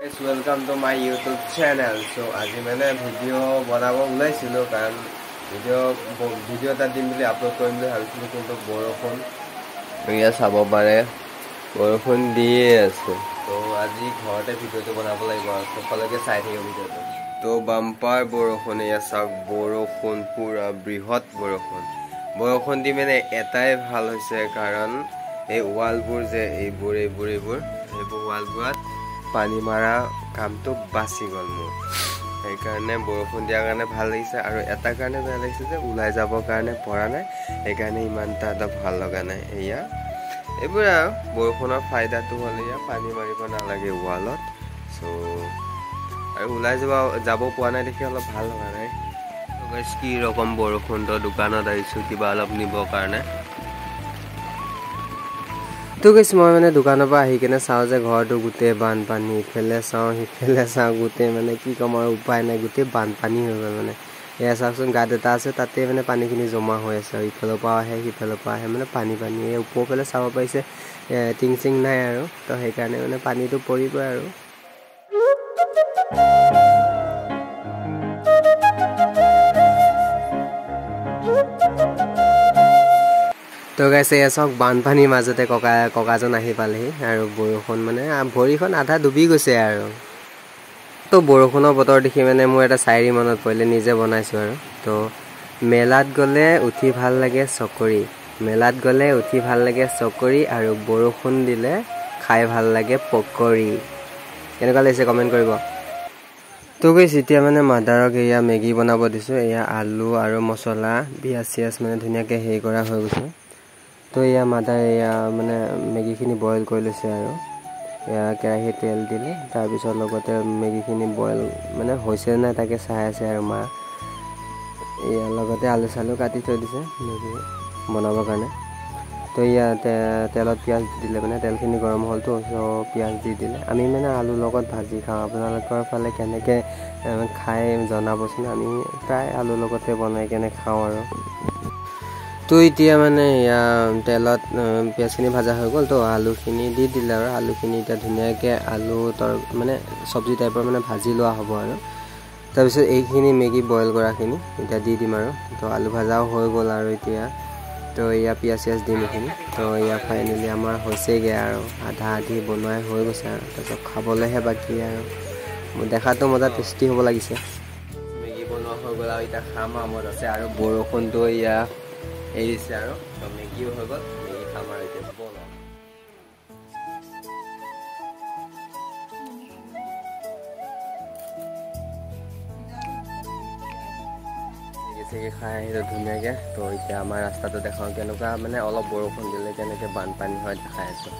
Guys, welcome to my YouTube channel. So আজি মানে video বনাব ওলাইছিলো কাৰণ ভিডিও এটা দিম বুলি আপলোড কৰিম বুলি ভাবিছিলো কিন্তু বৰষুণ ইয়া চাব পাৰে বৰষুণ দিয়ে আছে তো আজি ঘৰতে ভিডিওটো বনাব লাগিব আৰু সকলোকে চাই থাকিব ভিডিওটো তো বাম্পাৰ বৰষুণ ইয়া চাওক বৰষুণ পুৰা বৃহৎ বৰষুণ দি মানে এটাই ভাল হৈছে কাৰণ এই ৱালবোৰ যে এইবোৰ ৱালবোৰত পানী মাৰা কামটো বাছি গল মোৰ সেইকাৰণে বৰষুণ দিয়াৰ কাৰণে ভাল লাগিছে আৰু এটা কাৰণে বেয়া লাগিছে যে ওলাই যাবৰ কাৰণে পৰা নাই সেইকাৰণে ইমান এটা ভাল লগা নাই এয়া এইবোৰ আৰু বৰষুণৰ ফাইদাটো হ'ল এয়া পানী মাৰিব নালাগে ৱালত সো আৰু ওলাই যাব পোৱা নাই দেখি অলপ ভাল লগা নাই গাইছ কি ৰকম বৰষুণ তো দোকানত আহিছোঁ কিবা অলপ নিবৰ কাৰণে তো গাইছ মই মানে দোকানৰ পৰা আহি কেনে চাওঁ যে ঘৰটো গোটেই বানপানী ইফালে চাওঁ সিফালে চাওঁ গোটেই মানে কি ক'ম আৰু উপায় নাই গোটেই বানপানী হৈ গ'ল মানে এয়া চাওকচোন গাঁত এটা আছে তাতে মানে পানীখিনি জমা হৈ আছে আৰু ইফালৰ পৰা আহে সিফালৰ পৰা আহে মানে পানী এই ওপৰফালে চাব পাৰিছে টিং চিং নাই আৰু তো সেইকাৰণে মানে পানীটো পৰিবই আৰু তো গাইছ এয়া চাওক বানপানীৰ মাজতে ককাজন আহি পালেহি আৰু বৰষুণ মানে ভৰিখন আধা ডুবি গৈছে আৰু তো বৰষুণৰ বতৰ দেখি মানে মোৰ এটা শায়ৰী মনত পৰিলে নিজে বনাইছোঁ আৰু তো মেলাত গ'লে উঠি ভাল লাগে চকৰি আৰু বৰষুণ দিলে খাই ভাল লাগে পকৰি কেনেকুৱা লাগিছে কমেণ্ট কৰিব তো গাইছ এতিয়া মানে মাদাৰক এয়া মেগী বনাব দিছোঁ এয়া আলু আৰু মছলা পিয়াজ মানে ধুনীয়াকৈ হেৰি কৰা হৈ গৈছে তো এয়া মাদাৰ এয়া মানে মেগীখিনি বইল কৰি লৈছে আৰু এয়া কেৰাহীত তেল দিলে তাৰপিছত লগতে মেগীখিনি বইল মানে হৈছে নাই তাকে চাই আছে আৰু মা এয়া লগতে আলু চালু কাটি থৈ দিছে মেগী বনাবৰ কাৰণে তো এয়া তেলত পিঁয়াজ দিলে মানে তেলখিনি গৰম হ'লতো তো পিঁয়াজ দি দিলে আমি মানে আলুৰ লগত ভাজি খাওঁ আপোনালোকৰ ফালে কেনেকৈ খাই জনাবচোন আমি প্ৰায় আলুৰ লগতে বনাই কেনে খাওঁ আৰু তো এতিয়া মানে এয়া তেলত পিঁয়াজখিনি ভাজা হৈ গ'ল তো আলুখিনি দি দিলে আৰু আলুখিনি এতিয়া ধুনীয়াকৈ মানে চব্জি টাইপৰ মানে ভাজি লোৱা হ'ব আৰু তাৰপিছত এইখিনি মেগী বইল কৰাখিনি এতিয়া দি দিম আৰু তো আলু ভাজাও হৈ গ'ল আৰু এতিয়া তো এয়া পিঁয়াজ দিম এইখিনি তো এয়া ফাইনেলি আমাৰ হৈছেগৈ আৰু আধা আধি বনোৱাই হৈ গৈছে আৰু তাৰপিছত খাবলৈহে বাকী আৰু দেখাটো মজা টেষ্টি হ'ব লাগিছে মেগী বনোৱা হৈ গ'ল আৰু এতিয়া খাম আমত আছে আৰু বৰষুণটো এয়া এৰিছে আৰু তো মেগীও হৈ গ'ল মেগী খাম আৰু এতিয়া বনাম মেগী খাই আহিলোঁ ধুনীয়াকৈ তো এতিয়া আমাৰ ৰাস্তাটো দেখাওঁ কেনেকুৱা মানে অলপ বৰষুণ দিলে কেনেকৈ বানপানী হয় দেখাই আছোঁ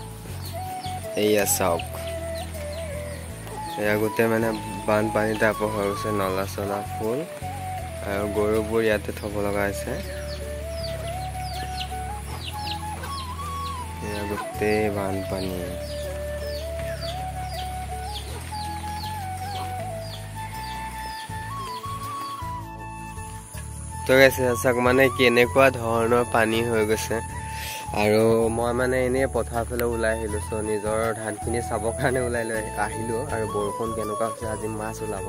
এয়া চাওক এয়া গোটেই মানে বানপানী টাইপৰ হৈ গৈছে নলা চলা ফুল আৰু গৰুবোৰ ইয়াতে থ'ব লগা হৈছে গোটেই বানপানী তো গাইছে চাওক মানে কেনেকুৱা ধৰণৰ পানী হৈ গৈছে আৰু মই মানে এনেই পথাৰ ফালে ওলাই আহিলোঁ চ' নিজৰ ধানখিনি চাবৰ কাৰণে ওলাই আহিলোঁ আৰু বৰষুণ কেনেকুৱা হৈছে আজি মাছ ওলাব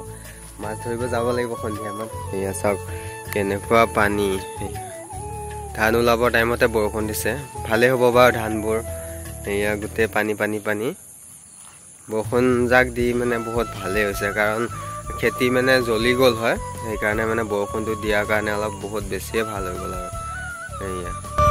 মাছ ধৰিব যাব লাগিব সন্ধিয়ামান এয়া চাওক কেনেকুৱা পানী ধান ওলাবৰ টাইমতে বৰষুণ দিছে ভালেই হ'ব বাৰু ধানবোৰ এয়া গোটেই পানী বৰষুণ জাক দি মানে বহুত ভালেই হৈছে কাৰণ খেতি মানে জ্বলি গ'ল হয় সেইকাৰণে মানে বৰষুণটো দিয়াৰ কাৰণে অলপ বহুত বেছিয়ে ভাল হৈ গ'ল আৰু এয়া